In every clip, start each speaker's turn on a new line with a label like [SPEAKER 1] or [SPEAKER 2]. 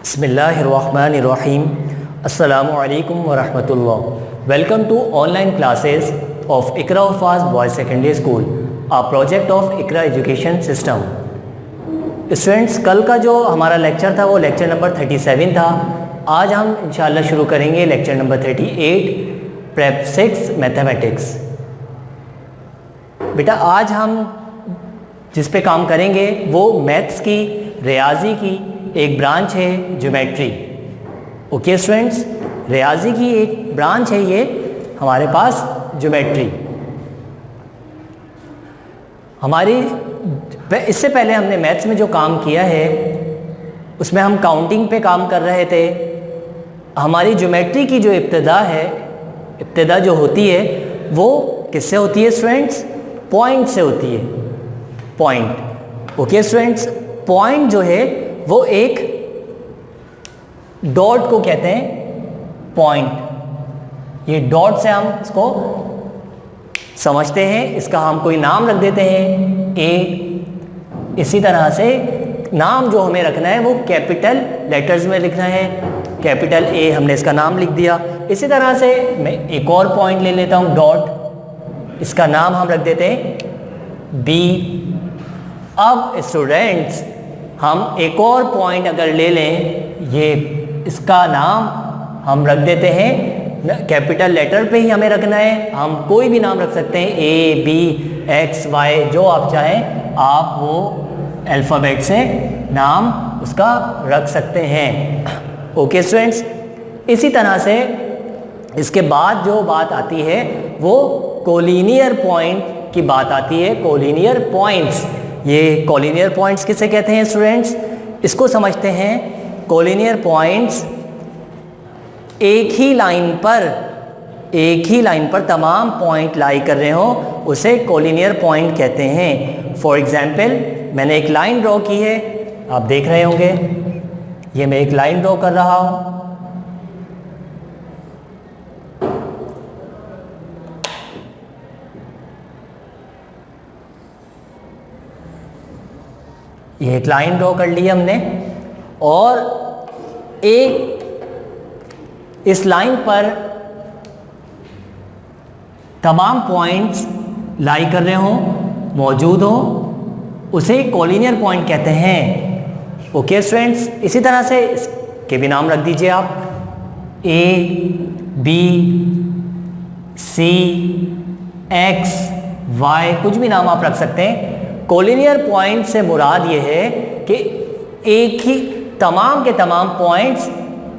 [SPEAKER 1] बिस्मिल्लाहिर्रहमानिर्रहीम। अस्सलामुअलैकुम वरहमतुल्लाह। Welcome to online classes of Iqra Hafaz boys secondary school, a project of Iqra education system. Students, कल का जो हमारा लेक्चर था वो लेक्चर नंबर 37 था। आज हम इंशाअल्लाह शुरू करेंगे लेक्चर नंबर 38, प्रेप 6 मैथमेटिक्स। बेटा, आज हम जिस पे काम करेंगे वो मैथ्स की, रियाजी की एक ब्रांच है ज्योमेट्री। ओके स्टूडेंट्स, रियाजी की एक ब्रांच है ये हमारे पास ज्योमेट्री। हमारी इससे पहले हमने मैथ्स में जो काम किया है उसमें हम काउंटिंग पे काम कर रहे थे। हमारी ज्योमेट्री की जो इब्तिदा जो होती है वो किससे होती है स्टूडेंट्स? पॉइंट से होती है, पॉइंट। ओके स्टूडेंट्स, पॉइंट जो है वो एक डॉट को कहते हैं पॉइंट। ये डॉट से हम इसको समझते हैं, इसका हम कोई नाम रख देते हैं ए। इसी तरह से नाम जो हमें रखना है वो कैपिटल लेटर्स में लिखना है, कैपिटल ए हमने इसका नाम लिख दिया। इसी तरह से मैं एक और पॉइंट ले लेता हूँ डॉट, इसका नाम हम रख देते हैं बी। अब स्टूडेंट्स, हम एक और पॉइंट अगर ले लें, ये इसका नाम हम रख देते हैं, कैपिटल लेटर पे ही हमें रखना है, हम कोई भी नाम रख सकते हैं, ए बी एक्स वाई, जो आप चाहें आप वो अल्फ़ाबेट से नाम उसका रख सकते हैं। ओके स्टूडेंट्स, इसी तरह से इसके बाद जो बात आती है वो कोलिनियर पॉइंट की बात आती है। कोलिनियर पॉइंट्स, ये कोलिनियर पॉइंट्स किसे कहते हैं स्टूडेंट्स? इसको समझते हैं, कोलिनियर पॉइंट्स एक ही लाइन पर तमाम पॉइंट लाई कर रहे हो उसे कोलिनियर पॉइंट कहते हैं। फॉर एग्जांपल, मैंने एक लाइन ड्रॉ की है, आप देख रहे होंगे, ये मैं एक लाइन ड्रॉ कर रहा हूँ। ये एक लाइन ड्रॉ कर ली हमने और एक इस लाइन पर तमाम पॉइंट्स लाई कर रहे हो, मौजूद हो, उसे कोलिनियर पॉइंट कहते हैं। ओके स्टूडेंट्स, इसी तरह से इसके भी नाम रख दीजिए आप, A B C X Y, कुछ भी नाम आप रख सकते हैं। कोलिनियर पॉइंट से मुराद ये है कि एक ही तमाम के तमाम पॉइंट्स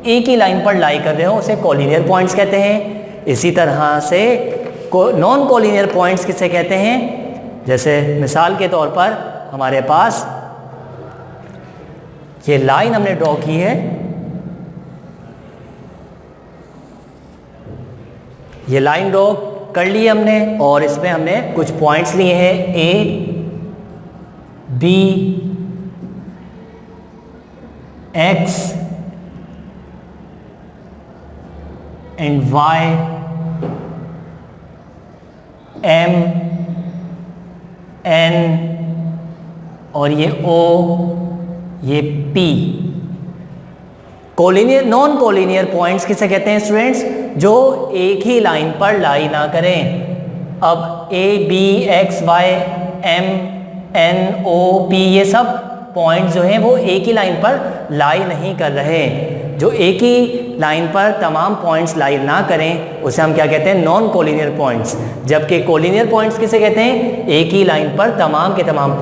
[SPEAKER 1] एक ही लाइन पर लाई कर रहे हो, उसे कोलिनियर पॉइंट्स कहते हैं। इसी तरह से नॉन कोलिनियर पॉइंट्स किसे कहते हैं? जैसे मिसाल के तौर पर हमारे पास ये लाइन हमने ड्रॉ की है, ये लाइन ड्रॉ कर ली हमने और इसमें हमने कुछ पॉइंट्स लिए हैं, A B X and Y, M N और ये ओ, ये P. Collinear non collinear points किसे कहते हैं स्टूडेंट्स? जो एक ही लाइन पर लाई ना करें। अब A B X Y M N O P, ये सब पॉइंट्स जो हैं वो एक ही लाइन पर लाई नहीं कर रहे। जो एक ही लाइन पर तमाम पॉइंट्स लाई ना करें उसे हम क्या कहते हैं? Non collinear points. जबकि कोलिनियर पॉइंट्स किसे कहते हैं? एक ही लाइन पर तमाम के तमाम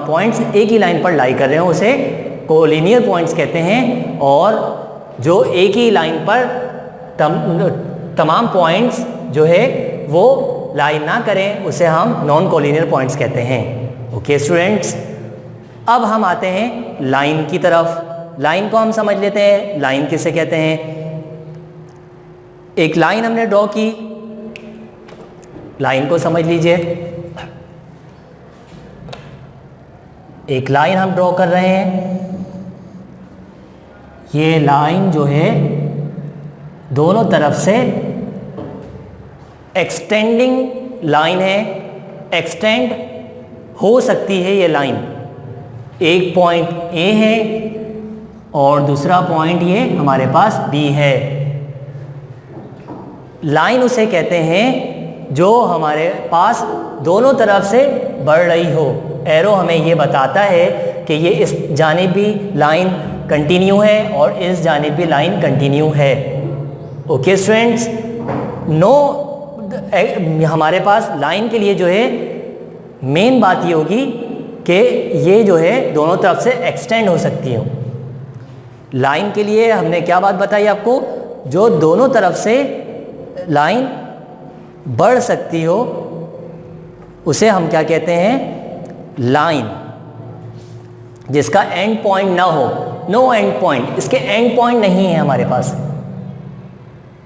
[SPEAKER 1] पॉइंट्स एक ही लाइन पर लाई कर रहे हो उसे कोलिनियर पॉइंट्स कहते हैं। और जो एक ही लाइन पर तमाम पॉइंट्स जो है वो लाई ना करें उसे हम नॉन कोलिनियर पॉइंट्स कहते हैं। ओके स्टूडेंट्स, अब हम आते हैं लाइन की तरफ। लाइन को हम समझ लेते हैं, लाइन किसे कहते हैं? एक लाइन हमने ड्रॉ की, लाइन को समझ लीजिए। एक लाइन हम ड्रॉ कर रहे हैं, ये लाइन जो है दोनों तरफ से एक्सटेंडिंग लाइन है, एक्सटेंड हो सकती है ये लाइन। एक पॉइंट ए है और दूसरा पॉइंट ये हमारे पास बी है। लाइन उसे कहते हैं जो हमारे पास दोनों तरफ से बढ़ रही हो। एरो हमें ये बताता है कि ये इस जानिब भी लाइन कंटिन्यू है और इस जानिब भी लाइन कंटिन्यू है। ओके स्टूडेंट्स, नो हमारे पास लाइन के लिए जो है मेन बात ये होगी कि ये जो है दोनों तरफ से एक्सटेंड हो सकती हो। लाइन के लिए हमने क्या बात बताई आपको, जो दोनों तरफ से लाइन बढ़ सकती हो उसे हम क्या कहते हैं, लाइन जिसका एंड पॉइंट ना हो, नो एंड पॉइंट, इसके एंड पॉइंट नहीं है हमारे पास।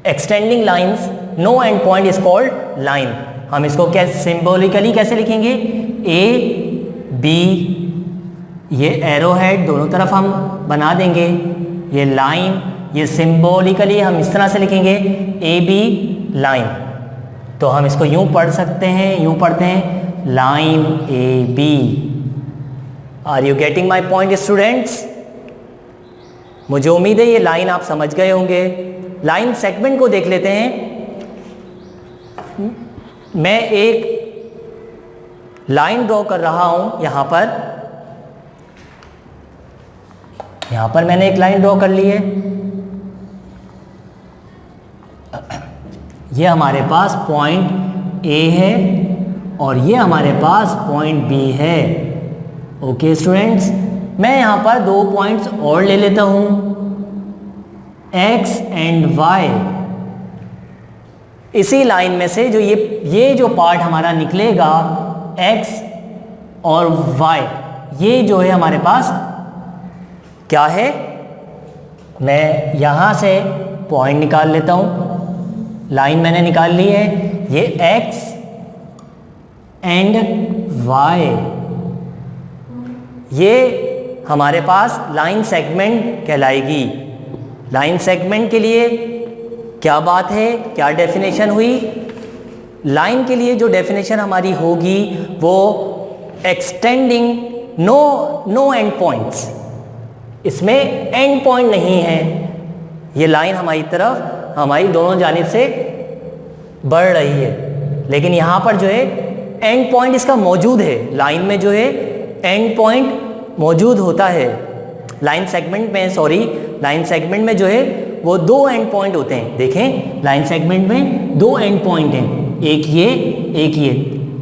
[SPEAKER 1] Extending lines no end point is called line. हम इसको कैसे सिंबॉलिकली कैसे लिखेंगे, ए बी, ये एरो हेड दोनों तरफ हम बना देंगे, ये लाइन, ये सिंबॉलिकली हम इस तरह से लिखेंगे ए बी लाइन। तो हम इसको यूं पढ़ सकते हैं, यूं पढ़ते हैं line A B. Are you getting my point students? मुझे उम्मीद है ये लाइन आप समझ गए होंगे। लाइन सेगमेंट को देख लेते हैं। मैं एक लाइन ड्रॉ कर रहा हूं यहां पर मैंने एक लाइन ड्रॉ कर ली है। ये हमारे पास पॉइंट ए है और ये हमारे पास पॉइंट बी है। ओके स्टूडेंट्स, मैं यहाँ पर दो पॉइंट्स और ले लेता हूँ, x एंड y। इसी लाइन में से जो ये जो पार्ट हमारा निकलेगा x और y, ये जो है हमारे पास क्या है, मैं यहाँ से पॉइंट निकाल लेता हूँ। लाइन मैंने निकाल ली है, ये x एंड y, ये हमारे पास लाइन सेगमेंट कहलाएगी। लाइन सेगमेंट के लिए क्या बात है, क्या डेफिनेशन हुई? लाइन के लिए जो डेफिनेशन हमारी होगी वो एक्सटेंडिंग नो एंड पॉइंट्स, इसमें एंड पॉइंट नहीं है। ये लाइन हमारी तरफ हमारी दोनों जानिब से बढ़ रही है, लेकिन यहाँ पर जो है एंड पॉइंट इसका मौजूद है। लाइन में जो है एंड पॉइंट मौजूद होता है। लाइन सेगमेंट में जो है वो दो एंड पॉइंट होते हैं। देखें, लाइन सेगमेंट में दो एंड पॉइंट हैं, एक ये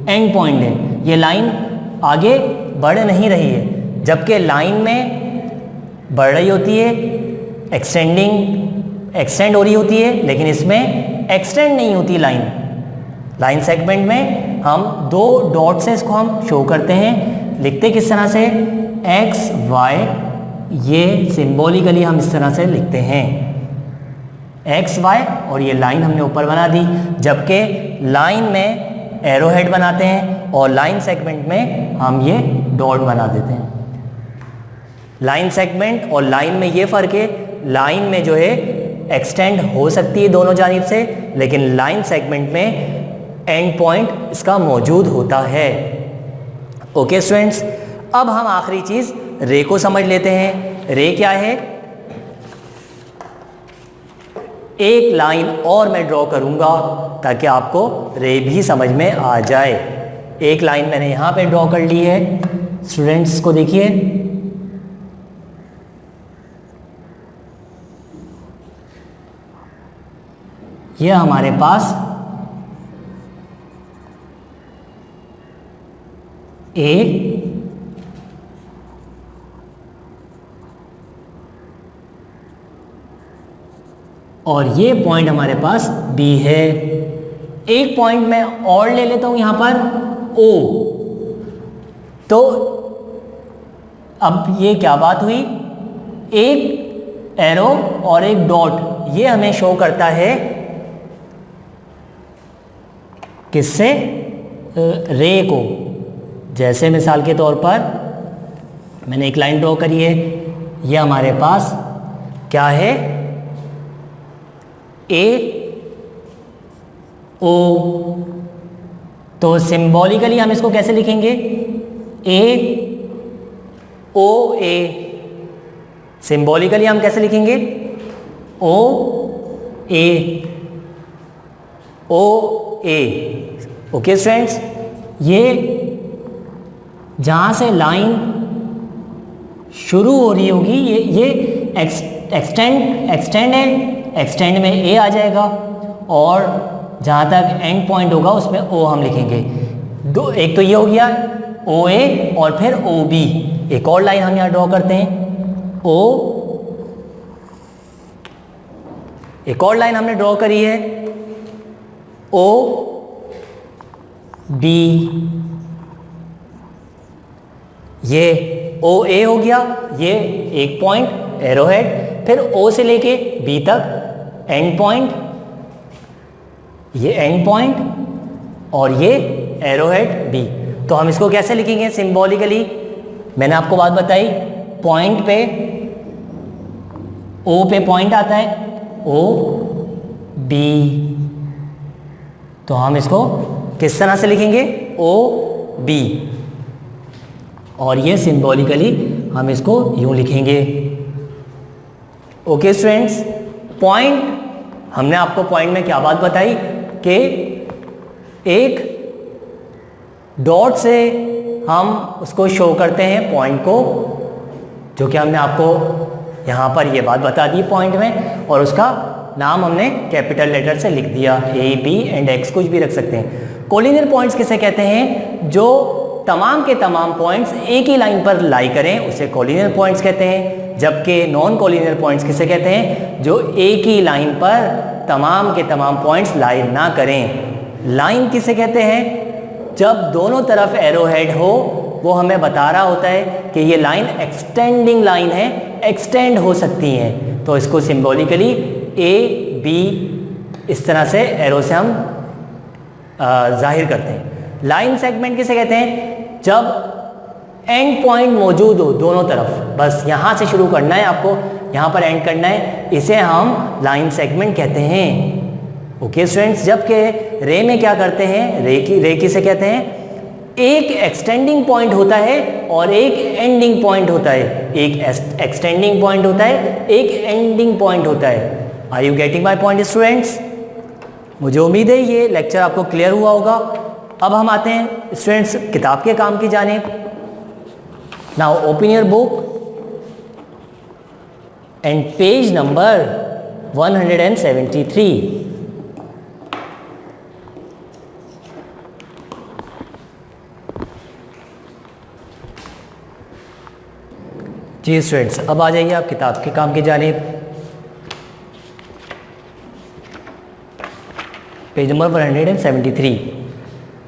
[SPEAKER 1] एंड पॉइंट है। ये लाइन आगे बढ़ नहीं रही है, जबकि लाइन में बढ़ रही होती है, एक्सटेंड हो रही होती है, लेकिन इसमें एक्सटेंड नहीं होती लाइन सेगमेंट में हम दो डॉट से इसको हम शो करते हैं। लिखते किस तरह से, एक्स वाई, ये सिंबॉलिकली हम इस तरह से लिखते हैं एक्स वाई, और ये लाइन हमने ऊपर बना दी। जबकि लाइन में एरो हेड बनाते हैं और लाइन सेगमेंट में हम ये डॉट बना देते हैं। लाइन सेगमेंट और लाइन में ये फ़र्क है, लाइन में जो है एक्सटेंड हो सकती है दोनों जानिब से, लेकिन लाइन सेगमेंट में एंड पॉइंट इसका मौजूद होता है। ओके स्टूडेंट्स, अब हम आखिरी चीज़ रे को समझ लेते हैं। रे क्या है? एक लाइन और मैं ड्रॉ करूंगा ताकि आपको रे भी समझ में आ जाए। एक लाइन मैंने यहाँ पे ड्रॉ कर ली है, स्टूडेंट्स को देखिए, यह हमारे पास ए और ये पॉइंट हमारे पास बी है। एक पॉइंट मैं और ले लेता हूं यहां पर ओ। तो अब ये क्या बात हुई, एक एरो और एक डॉट, ये हमें शो करता है किससे, रे को। जैसे मिसाल के तौर पर मैंने एक लाइन ड्रॉ करी है, ये हमारे पास क्या है, ए ओ। तो सिंबॉलिकली हम इसको कैसे लिखेंगे, ए ओ ए। सिंबॉलिकली हम कैसे लिखेंगे? ओ ए, ओ ए। ओके स्टूडेंट्स, ये जहाँ से लाइन शुरू हो रही होगी ये एक्सटेंड है, एक्सटेंड में ए आ जाएगा, और जहाँ तक एंड पॉइंट होगा उसमें ओ हम लिखेंगे। दो, एक तो ये हो गया ओ ए और फिर ओ बी। एक और लाइन हम यहाँ ड्रॉ करते हैं, ओ, एक और लाइन हमने ड्रॉ करी है ओ बी। ये ओ ए हो गया, ये एक पॉइंट एरो हेड, फिर ओ से लेके बी तक एंड पॉइंट, ये एंड पॉइंट और ये एरो हेड बी। तो हम इसको कैसे लिखेंगे सिंबॉलिकली? मैंने आपको बात बताई, पॉइंट पे ओ पे पॉइंट आता है ओ बी, तो हम इसको किस तरह से लिखेंगे? ओ बी, और ये सिंबॉलिकली हम इसको यूं लिखेंगे। ओके स्टूडेंट्स, पॉइंट, हमने आपको पॉइंट में क्या बात बताई कि एक डॉट से हम उसको शो करते हैं पॉइंट को, जो कि हमने आपको यहाँ पर ये बात बता दी पॉइंट में, और उसका नाम हमने कैपिटल लेटर से लिख दिया, ए बी एंड एक्स, कुछ भी रख सकते हैं। कोलिनियर पॉइंट्स किसे कहते हैं? जो तमाम के तमाम पॉइंट्स एक ही लाइन पर लाई करें उसे कोलिनियर पॉइंट्स कहते हैं। जबकि नॉन कोलिनियर पॉइंट्स किसे कहते हैं? जो एक ही लाइन पर तमाम के तमाम पॉइंट्स लाई ना करें। लाइन किसे कहते हैं? जब दोनों तरफ एरो हेड हो, वो हमें बता रहा होता है कि ये लाइन एक्सटेंडिंग लाइन है, एक्सटेंड हो सकती हैं, तो इसको सिंबॉलिकली ए बी इस तरह से एरो से हम जाहिर करते हैं। लाइन सेगमेंट किसे कहते हैं? जब एंड पॉइंट मौजूद हो दोनों तरफ, बस यहाँ से शुरू करना है आपको, यहाँ पर एंड करना है, इसे हम लाइन सेगमेंट कहते हैं। ओके स्टूडेंट्स, जबकि रे में क्या करते हैं? रे किसे कहते हैं? एक एक्सटेंडिंग पॉइंट होता है और एक एंडिंग पॉइंट होता है। एक एक्सटेंडिंग पॉइंट होता है, एक एंडिंग पॉइंट होता है। Are you getting my point students? मुझे उम्मीद है ये लेक्चर आपको क्लियर हुआ होगा। अब हम आते हैं स्टूडेंट्स किताब के काम की जानिब। Now open your book and page number 173। जी स्टूडेंट्स, अब आ जाइए आप किताब के काम की जानिब। Page number 173।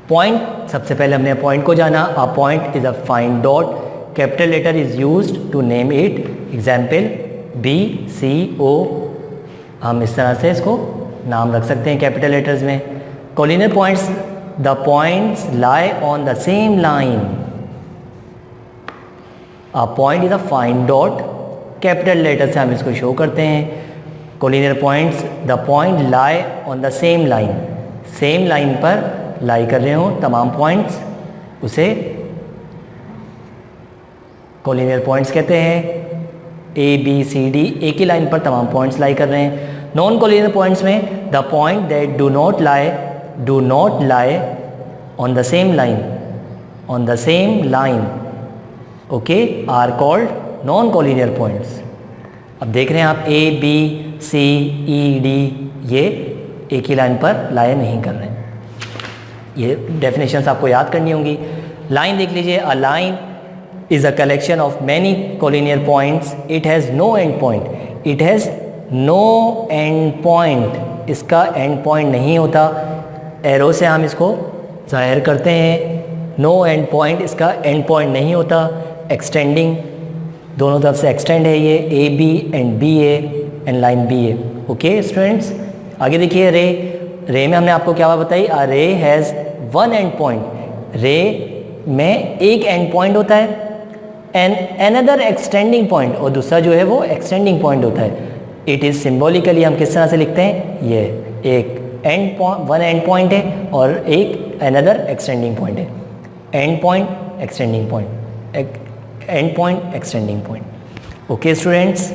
[SPEAKER 1] पॉइंट, सबसे पहले हमने पॉइंट को जाना। A point is a fine dot, capital letter is used to name it. Example B C O, हम इस तरह से इसको नाम रख सकते हैं कैपिटल लेटर्स में। Collinear points, the points lie on the same line. A point is a fine dot, capital letter से हम इसको शो करते हैं। Collinear points, the point lie on the same line, same line पर lie कर रहे हो तमाम पॉइंट्स, उसे कोलिनियर पॉइंट्स कहते हैं। ए बी सी डी एक ही लाइन पर तमाम पॉइंट्स लाई कर रहे हैं। नॉन कोलिनियर पॉइंट्स में the point that do not lie on the same line, okay, are called non collinear points. अब देख रहे हैं आप A B C E D ये एक ही लाइन पर लाई नहीं कर रहे हैं। ये डेफिनेशंस आपको याद करनी होंगी। लाइन देख लीजिए, a line is a collection of many collinear points. It has no end point. It has no end point. इसका end point नहीं होता। एरो से हम इसको जाहिर करते हैं। No end point, इसका end point नहीं होता। Extending, दोनों तरफ से extend है ये, A B and B A and line B A. Okay students, आगे देखिए रे में हमने आपको क्या बताई? अ रे हैज़ वन एंड पॉइंट। रे में एक एंड पॉइंट होता है एंड अनदर एक्सटेंडिंग पॉइंट, और दूसरा जो है वो एक्सटेंडिंग पॉइंट होता है। इट इज़ सिम्बॉलिकली हम किस तरह से लिखते हैं? ये एक end point, one end point है और एक अनदर एक्सटेंडिंग पॉइंट है। End point, extending point, end point, extending point. Okay students,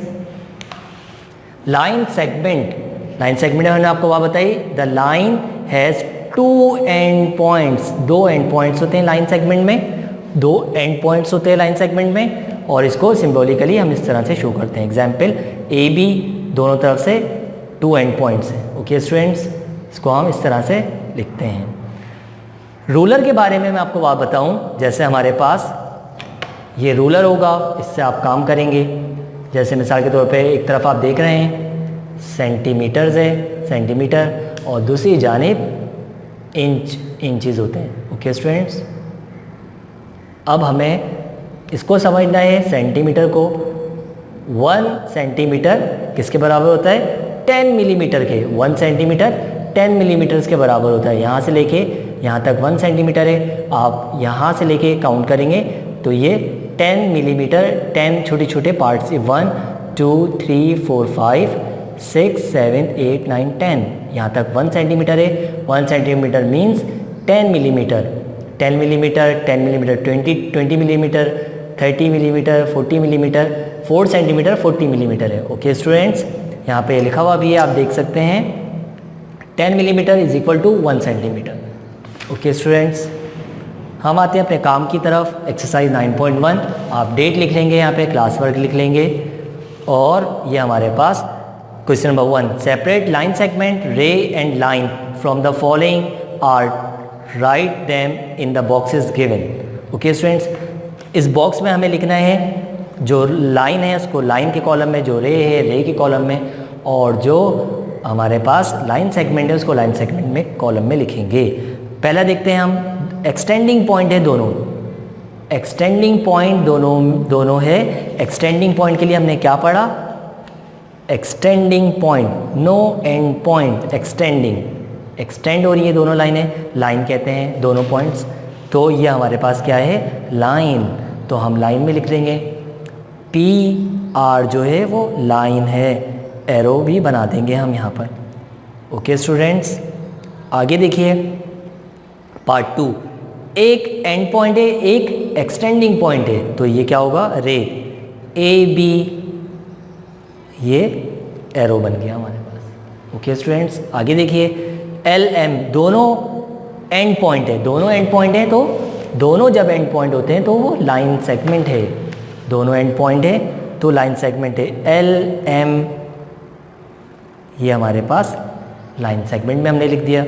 [SPEAKER 1] line segment मैंने आपको बात बताई, the line has 2 end points, 2 end points होते हैं लाइन सेगमेंट में, 2 एंड पॉइंट्स होते हैं लाइन सेगमेंट में, और इसको सिंबॉलिकली हम इस तरह से शो करते हैं। एग्जाम्पल ए बी दोनों तरफ से 2 एंड पॉइंट्स हैं। ओके स्टूडेंट्स, इसको हम इस तरह से लिखते हैं। रूलर के बारे में मैं आपको बात बताऊं, जैसे हमारे पास ये रूलर होगा, इससे आप काम करेंगे। जैसे मिसाल के तौर पे एक तरफ आप देख रहे हैं सेंटीमीटर्स है, सेंटीमीटर, और दूसरी जानिब इंचेस होते हैं। ओके स्टूडेंट्स, अब हमें इसको समझना है, सेंटीमीटर को 1 सेंटीमीटर किसके बराबर होता है, 10 मिलीमीटर के। 1 सेंटीमीटर 10 मिलीमीटर्स के बराबर होता है। यहाँ से लेके यहाँ तक 1 सेंटीमीटर है, आप यहाँ से लेके काउंट करेंगे तो ये 10 मिलीमीटर, 10 छोटे छोटे पार्ट्स, 1 2 3 4 5 6 7 8 9 10, यहाँ तक 1 सेंटीमीटर है। 1 centimetre means 10 millimetre, 10 millimetre, 10 millimetre 20 millimetre, 30 millimetre, 40 millimetre, 4 centimetre 40 millimetre है। ओके स्टूडेंट्स, यहाँ पे लिखा हुआ भी है, आप देख सकते हैं 10 millimetre is equal to 1 centimetre. Okay students, हम आते हैं अपने काम की तरफ। एक्सरसाइज 9.1, आप डेट लिख लेंगे, यहाँ पे क्लास वर्क लिख लेंगे, और ये हमारे पास question number 1, separate line segment ray and line from the following are, write them in the boxes given. Okay students, इस बॉक्स में हमें लिखना है जो लाइन है उसको लाइन के कॉलम में, जो रे है रे के कॉलम में, और जो हमारे पास लाइन सेगमेंट है उसको लाइन सेगमेंट में कॉलम में लिखेंगे। पहला देखते हैं हम, एक्सटेंडिंग पॉइंट है दोनों, एक्सटेंडिंग पॉइंट दोनों है। एक्सटेंडिंग पॉइंट के लिए हमने क्या पढ़ा, extending point, no end point, extending, extend हो रही है दोनों लाइनें, लाइन कहते हैं दोनों पॉइंट्स। तो ये हमारे पास क्या है, लाइन, तो हम लाइन में लिख देंगे। पी आर जो है वो लाइन है, एरो भी बना देंगे हम यहाँ पर। ओके स्टूडेंट्स, आगे देखिए पार्ट 2, एक एंड पॉइंट है, एक एक्सटेंडिंग पॉइंट है, तो ये क्या होगा, रे, ए बी, ये एरो बन गया हमारे पास। ओके स्टूडेंट्स, आगे देखिए एल एम, दोनों एंड पॉइंट है, दोनों एंड पॉइंट है, तो दोनों जब एंड पॉइंट होते हैं तो वो लाइन सेगमेंट है, दोनों एंड पॉइंट है तो लाइन सेगमेंट है। एल एम ये हमारे पास लाइन सेगमेंट में हमने लिख दिया।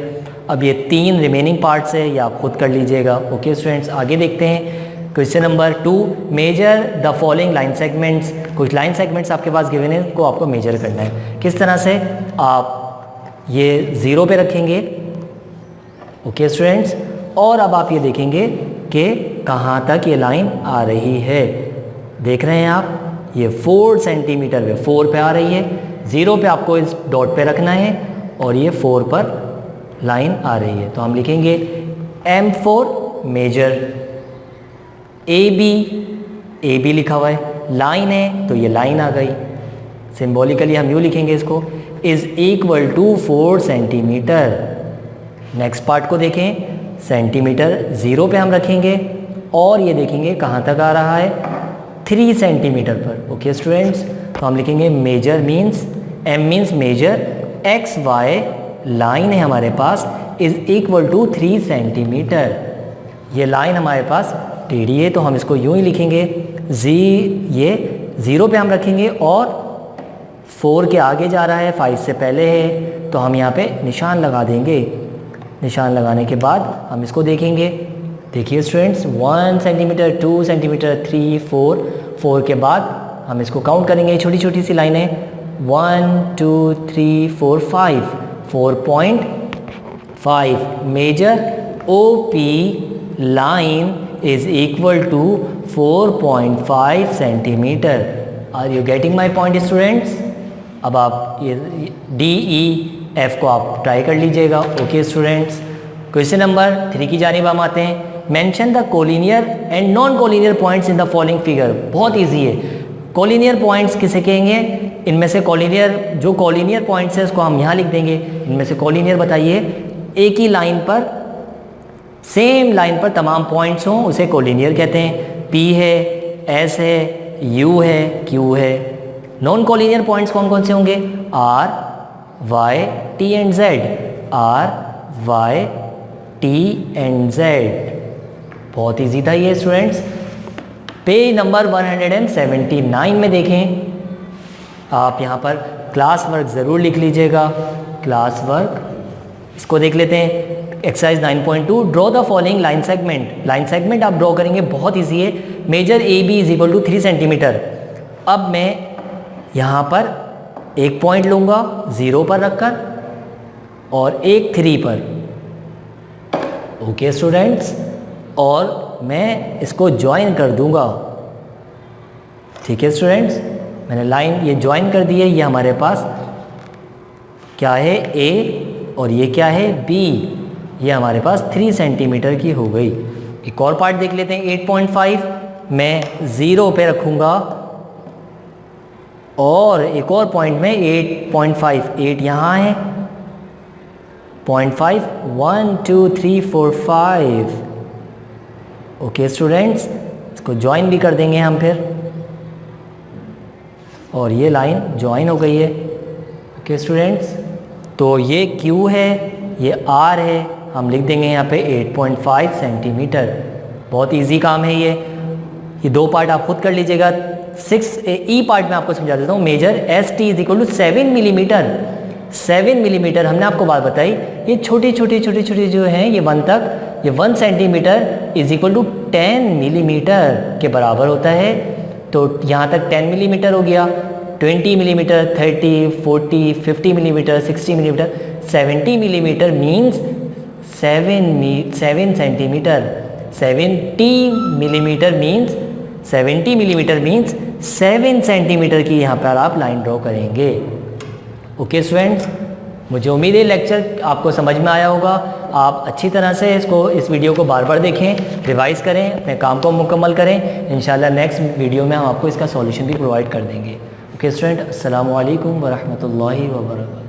[SPEAKER 1] अब ये 3 रिमेनिंग पार्ट्स है, ये आप खुद कर लीजिएगा। ओके स्टूडेंट्स, आगे देखते हैं question number 2, measure the following line segments. कुछ लाइन सेगमेंट्स आपके पास गिवन है, को आपको मेजर करना है। किस तरह से, आप ये 0 पे रखेंगे। ओके स्टूडेंट्स, और अब आप ये देखेंगे कि कहाँ तक ये लाइन आ रही है। देख रहे हैं आप, ये 4 सेंटीमीटर पे 4 पे आ रही है, 0 पे आपको इस डॉट पे रखना है, और ये 4 पर लाइन आ रही है। तो हम लिखेंगे M4 मेजर, ए बी लिखा हुआ है, लाइन है तो ये लाइन आ गई। सिंबॉलिकली हम यूँ लिखेंगे इसको, is equal to 4 centimetre. Next part को देखें, सेंटीमीटर 0 पे हम रखेंगे, और ये देखेंगे कहाँ तक आ रहा है, 3 सेंटीमीटर पर। ओके स्टूडेंट्स, तो हम लिखेंगे measure means, M means measure, X Y line है हमारे पास, इज़ इक्वल टू 3 सेंटीमीटर। ये लाइन हमारे पास टेढ़ी है तो हम इसको यूँ ही लिखेंगे, ये 0 पे हम रखेंगे, और 4 के आगे जा रहा है, 5 से पहले है, तो हम यहाँ पे निशान लगा देंगे। निशान लगाने के बाद हम इसको देखेंगे। देखिए स्टूडेंट्स, 1 सेंटीमीटर, 2 सेंटीमीटर, 3 4 के बाद हम इसको काउंट करेंगे, छोटी छोटी सी लाइनें, 1 2 3 4 5, 4.5 measure OP line is equal to 4.5 centimetre. Are you getting my point students? अब आप ये DEF को आप ट्राई कर लीजिएगा। ओके स्टूडेंट्स, क्वेश्चन नंबर 3 की जानिब हम आते हैं। Mention the collinear and non collinear points in the following figure. बहुत इजी है। कोलिनियर पॉइंट्स किसे कहेंगे? इनमें से कोलिनियर, जो कोलिनियर पॉइंट्स है उसको हम यहाँ लिख देंगे। इनमें से कोलिनियर बताइए, एक ही लाइन पर, सेम लाइन पर तमाम पॉइंट्स हों उसे कोलिनियर कहते हैं। P है, S है, U है, Q है। नॉन कोलिनियर पॉइंट्स कौन कौन से होंगे? R, Y, T and Z। R, Y, T and Z। बहुत ईजी था ये स्टूडेंट्स। पेज नंबर 179 में देखें, आप यहाँ पर क्लास वर्क ज़रूर लिख लीजिएगा। क्लास वर्क इसको देख लेते हैं। Exercise 9.2 draw the following line segment. Line segment आप ड्रॉ करेंगे, बहुत ईजी है। Measure A B is equal to 3 centimetre. अब मैं यहाँ पर एक पॉइंट लूँगा 0 पर रखकर और एक 3 पर। ओके स्टूडेंट्स, और मैं इसको ज्वाइन कर दूंगा। ठीक है स्टूडेंट्स, मैंने लाइन ये ज्वाइन कर दी है। ये हमारे पास क्या है? ए, और ये क्या है? बी। ये हमारे पास 3 सेंटीमीटर की हो गई। एक और पार्ट देख लेते हैं। 8.5 मैं 0 पे रखूँगा और एक और पॉइंट में 8.5, 8 यहाँ है, 0.5, 1 2 3 4 5। ओके स्टूडेंट्स, इसको ज्वाइन भी कर देंगे हम फिर, और ये लाइन ज्वाइन हो गई है। ओके स्टूडेंट्स, तो ये Q है, ये R है, हम लिख देंगे यहाँ पे 8.5 सेंटीमीटर। बहुत इजी काम है ये दो पार्ट आप खुद कर लीजिएगा। 6E पार्ट में आपको समझा देता हूँ। Measure ST is equal to 7 millimetre. 7 millimetre हमने आपको बात बताई, ये छोटी छोटी छोटी छोटी जो हैं ये 1 तक, ये 1 centimetre is equal to 10 millimetre के बराबर होता है। तो यहाँ तक 10 मिलीमीटर हो गया, 20 millimetre, 30, 40, 50 millimetre, 60 millimetre, 70 millimetre means 7 centimetre. 70 millimetre means 70 millimetre means 7 centimetre की यहाँ पर आप लाइन ड्रॉ करेंगे। ओके स्टूडेंट्स, मुझे उम्मीद है लेक्चर आपको समझ में आया होगा। आप अच्छी तरह से इस वीडियो को बार बार देखें, रिवाइज़ करें, अपने काम को मुकम्मल करें। इंशाल्लाह नेक्स्ट वीडियो में हम आपको इसका सॉल्यूशन भी प्रोवाइड कर देंगे। ओके स्टूडेंट, अस्सलामु अलैकुम वरहमतुल्लाहि वबरकातुहू।